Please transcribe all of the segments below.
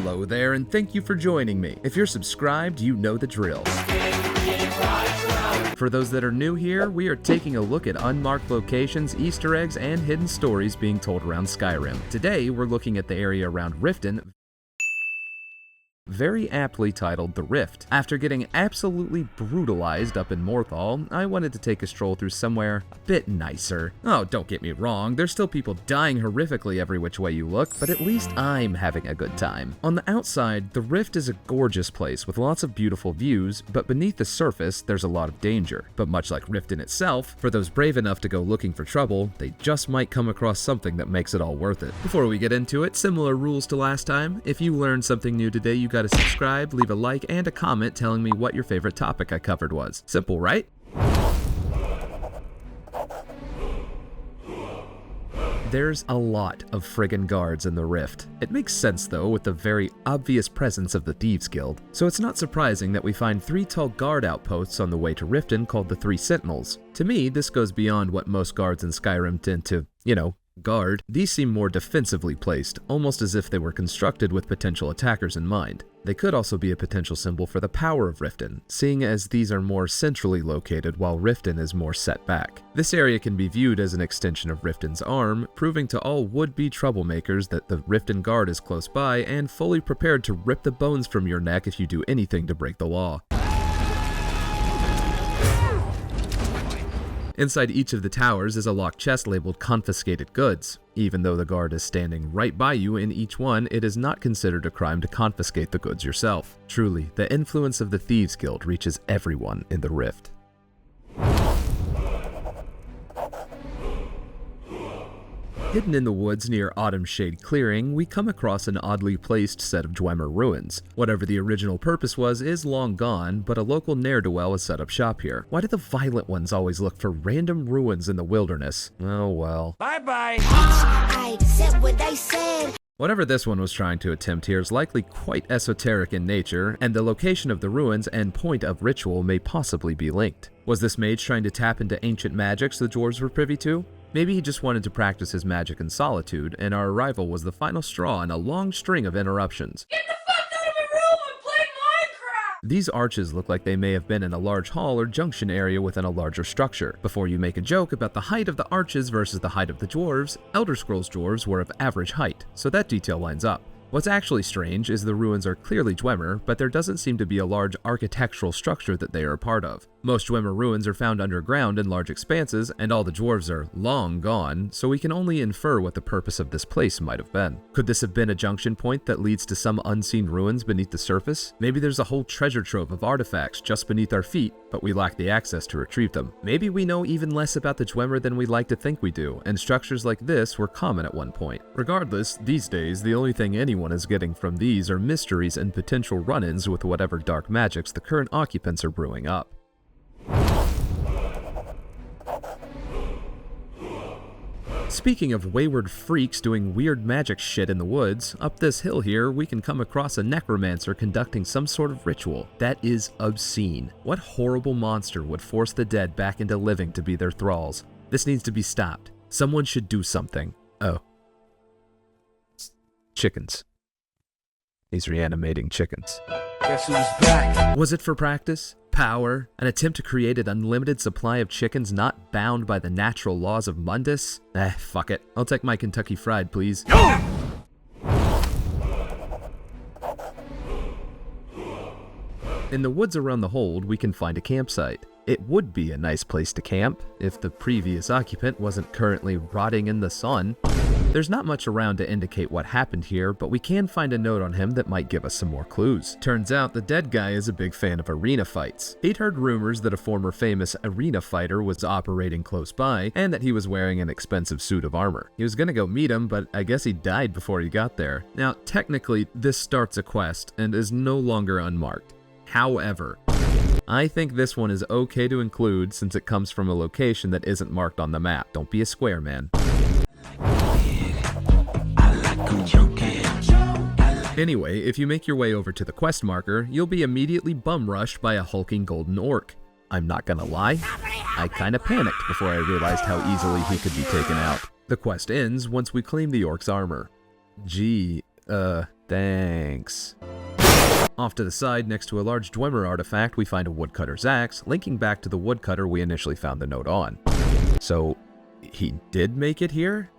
Hello there, and thank you for joining me. If you're subscribed, you know the drill. For those that are new here, we are taking a look at unmarked locations, Easter eggs, and hidden stories being told around Skyrim. Today, we're looking at the area around Riften, very aptly titled The Rift. After getting absolutely brutalized up in Morthal, I wanted to take a stroll through somewhere a bit nicer. Oh, don't get me wrong, there's still people dying horrifically every which way you look, but at least I'm having a good time. On the outside, The Rift is a gorgeous place with lots of beautiful views, but beneath the surface, there's a lot of danger. But much like Riften itself, for those brave enough to go looking for trouble, they just might come across something that makes it all worth it. Before we get into it, similar rules to last time. If you learned something new today, you gotta subscribe, leave a like, and a comment telling me what your favorite topic I covered was. Simple, right? There's a lot of friggin' guards in the Rift. It makes sense though with the very obvious presence of the Thieves Guild. So it's not surprising that we find 3 tall guard outposts on the way to Riften called the 3 Sentinels. To me, this goes beyond what most guards in Skyrim tend to, guard. These seem more defensively placed, almost as if they were constructed with potential attackers in mind. They could also be a potential symbol for the power of Riften, seeing as these are more centrally located while Riften is more set back. This area can be viewed as an extension of Riften's arm, proving to all would-be troublemakers that the Riften guard is close by and fully prepared to rip the bones from your neck if you do anything to break the law. Inside each of the towers is a locked chest labeled Confiscated Goods. Even though the guard is standing right by you in each one, it is not considered a crime to confiscate the goods yourself. Truly, the influence of the Thieves Guild reaches everyone in the Rift. Hidden in the woods near Autumn Shade Clearing, we come across an oddly placed set of Dwemer ruins. Whatever the original purpose was is long gone, but a local ne'er-do-well has set up shop here. Why do the violent ones always look for random ruins in the wilderness? Oh well. Bye-bye! I said what I said! Whatever this one was trying to attempt here is likely quite esoteric in nature, and the location of the ruins and point of ritual may possibly be linked. Was this mage trying to tap into ancient magics the dwarves were privy to? Maybe he just wanted to practice his magic in solitude, and our arrival was the final straw in a long string of interruptions. Get the fuck out of my room! I'm playing Minecraft! These arches look like they may have been in a large hall or junction area within a larger structure. Before you make a joke about the height of the arches versus the height of the dwarves, Elder Scrolls dwarves were of average height, so that detail lines up. What's actually strange is the ruins are clearly Dwemer, but there doesn't seem to be a large architectural structure that they are a part of. Most Dwemer ruins are found underground in large expanses, and all the dwarves are long gone, so we can only infer what the purpose of this place might have been. Could this have been a junction point that leads to some unseen ruins beneath the surface? Maybe there's a whole treasure trove of artifacts just beneath our feet, but we lack the access to retrieve them. Maybe we know even less about the Dwemer than we like to think we do, and structures like this were common at one point. Regardless, these days, the only thing anyone is getting from these are mysteries and potential run-ins with whatever dark magics the current occupants are brewing up. Speaking of wayward freaks doing weird magic shit in the woods, up this hill here we can come across a Necromancer conducting some sort of ritual. That is obscene. What horrible monster would force the dead back into living to be their thralls? This needs to be stopped. Someone should do something. Oh. Chickens. He's reanimating chickens. Guess who's back? Was it for practice? Power? An attempt to create an unlimited supply of chickens not bound by the natural laws of Mundus? Fuck it. I'll take my Kentucky Fried, please. In the woods around the hold, we can find a campsite. It would be a nice place to camp, if the previous occupant wasn't currently rotting in the sun. There's not much around to indicate what happened here, but we can find a note on him that might give us some more clues. Turns out the dead guy is a big fan of arena fights. He'd heard rumors that a former famous arena fighter was operating close by, and that he was wearing an expensive suit of armor. He was gonna go meet him, but I guess he died before he got there. Now, technically, this starts a quest, and is no longer unmarked. However, I think this one is okay to include since it comes from a location that isn't marked on the map. Don't be a square man. Anyway, if you make your way over to the quest marker, you'll be immediately bum-rushed by a hulking golden orc. I'm not gonna lie, I kinda panicked before I realized how easily he could be taken out. The quest ends once we claim the orc's armor. Gee, Thanks. Off to the side, next to a large Dwemer artifact, we find a woodcutter's axe, linking back to the woodcutter we initially found the note on. So, he did make it here?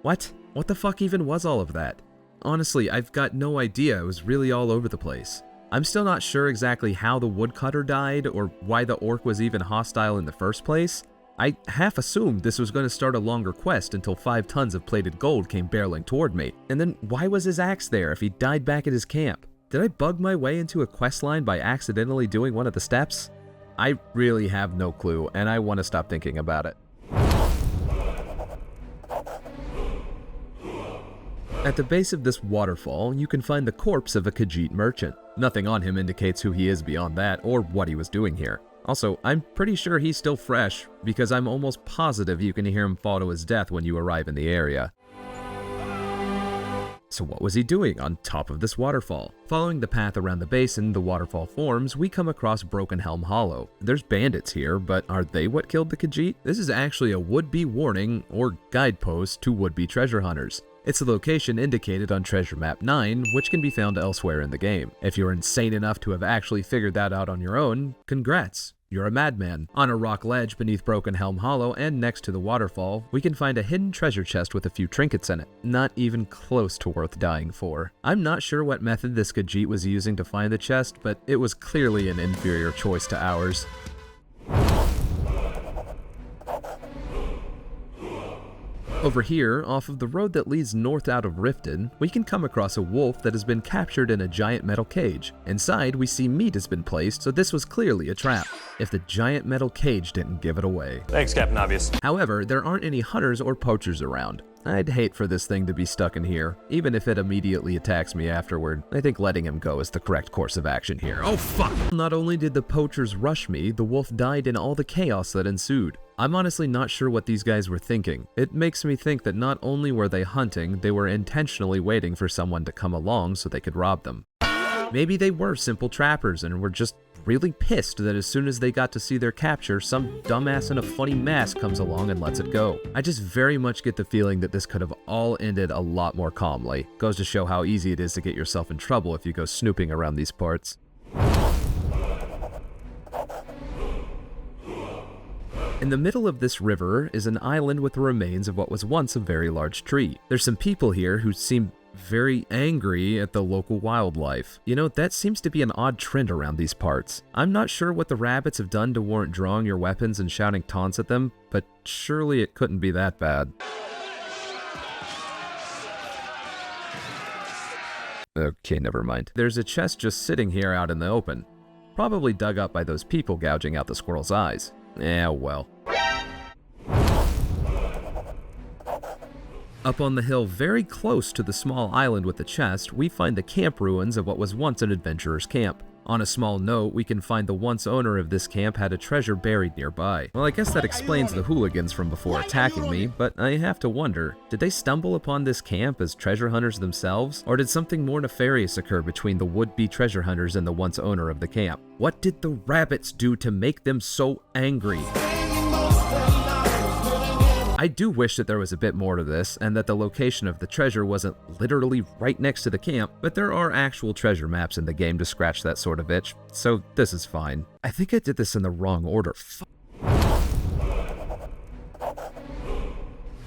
What? What the fuck even was all of that? Honestly, I've got no idea. It was really all over the place. I'm still not sure exactly how the woodcutter died or why the orc was even hostile in the first place. I half assumed this was going to start a longer quest until 5 tons of plated gold came barreling toward me. And then why was his axe there if he died back at his camp? Did I bug my way into a quest line by accidentally doing one of the steps? I really have no clue, and I want to stop thinking about it. At the base of this waterfall, you can find the corpse of a Khajiit merchant. Nothing on him indicates who he is beyond that, or what he was doing here. Also, I'm pretty sure he's still fresh, because I'm almost positive you can hear him fall to his death when you arrive in the area. So what was he doing on top of this waterfall? Following the path around the basin the waterfall forms, we come across Broken Helm Hollow. There's bandits here, but are they what killed the Khajiit? This is actually a would-be warning, or guidepost, to would-be treasure hunters. It's the location indicated on Treasure Map 9, which can be found elsewhere in the game. If you're insane enough to have actually figured that out on your own, congrats. You're a madman. On a rock ledge beneath Broken Helm Hollow and next to the waterfall, we can find a hidden treasure chest with a few trinkets in it. Not even close to worth dying for. I'm not sure what method this Khajiit was using to find the chest, but it was clearly an inferior choice to ours. Over here, off of the road that leads north out of Riften, we can come across a wolf that has been captured in a giant metal cage. Inside, we see meat has been placed, so this was clearly a trap, if the giant metal cage didn't give it away. Thanks, Captain Obvious. However, there aren't any hunters or poachers around. I'd hate for this thing to be stuck in here, even if it immediately attacks me afterward. I think letting him go is the correct course of action here. Oh fuck! Not only did the poachers rush me, the wolf died in all the chaos that ensued. I'm honestly not sure what these guys were thinking. It makes me think that not only were they hunting, they were intentionally waiting for someone to come along so they could rob them. Maybe they were simple trappers and were just really pissed that as soon as they got to see their capture, some dumbass in a funny mask comes along and lets it go. I just very much get the feeling that this could have all ended a lot more calmly. Goes to show how easy it is to get yourself in trouble if you go snooping around these parts. In the middle of this river is an island with the remains of what was once a very large tree. There's some people here who seem very angry at the local wildlife. You know, that seems to be an odd trend around these parts. I'm not sure what the rabbits have done to warrant drawing your weapons and shouting taunts at them, but surely it couldn't be that bad. Okay, never mind. There's a chest just sitting here out in the open. Probably dug up by those people gouging out the squirrel's eyes. Well. Up on the hill very close to the small island with the chest, we find the camp ruins of what was once an adventurer's camp. On a small note, we can find the once owner of this camp had a treasure buried nearby. Well, I guess that explains the hooligans from before attacking me, but I have to wonder, did they stumble upon this camp as treasure hunters themselves, or did something more nefarious occur between the would-be treasure hunters and the once owner of the camp? What did the rabbits do to make them so angry? I do wish that there was a bit more to this, and that the location of the treasure wasn't literally right next to the camp, but there are actual treasure maps in the game to scratch that sort of itch, so this is fine. I think I did this in the wrong order.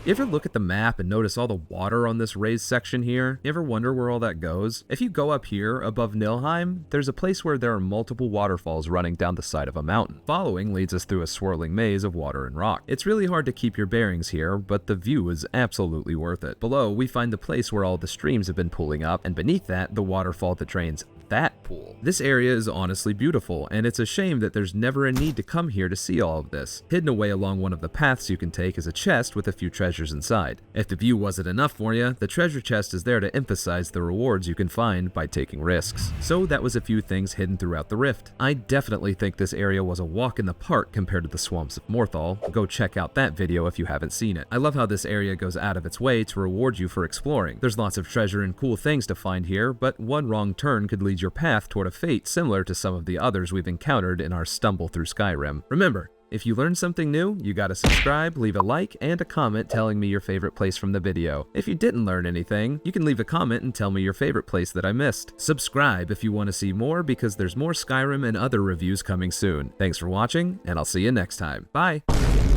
You ever look at the map and notice all the water on this raised section here? You ever wonder where all that goes? If you go up here above Nilheim, there's a place where there are multiple waterfalls running down the side of a mountain. Following leads us through a swirling maze of water and rock. It's really hard to keep your bearings here, but the view is absolutely worth it. Below, we find the place where all the streams have been pooling up, and beneath that, the waterfall that drains that pool. This area is honestly beautiful, and it's a shame that there's never a need to come here to see all of this. Hidden away along one of the paths you can take is a chest with a few treasures inside. If the view wasn't enough for you, the treasure chest is there to emphasize the rewards you can find by taking risks. So that was a few things hidden throughout the rift. I definitely think this area was a walk in the park compared to the swamps of Morthal. Go check out that video if you haven't seen it. I love how this area goes out of its way to reward you for exploring. There's lots of treasure and cool things to find here, but one wrong turn could lead your path toward a fate similar to some of the others we've encountered in our stumble through Skyrim. Remember, If you learned something new, you gotta subscribe, leave a like, and a comment telling me your favorite place from the video. If you didn't learn anything, you can leave a comment and tell me your favorite place that I missed. Subscribe if you want to see more, because there's more Skyrim and other reviews coming soon. Thanks for watching, and I'll see you next time. Bye!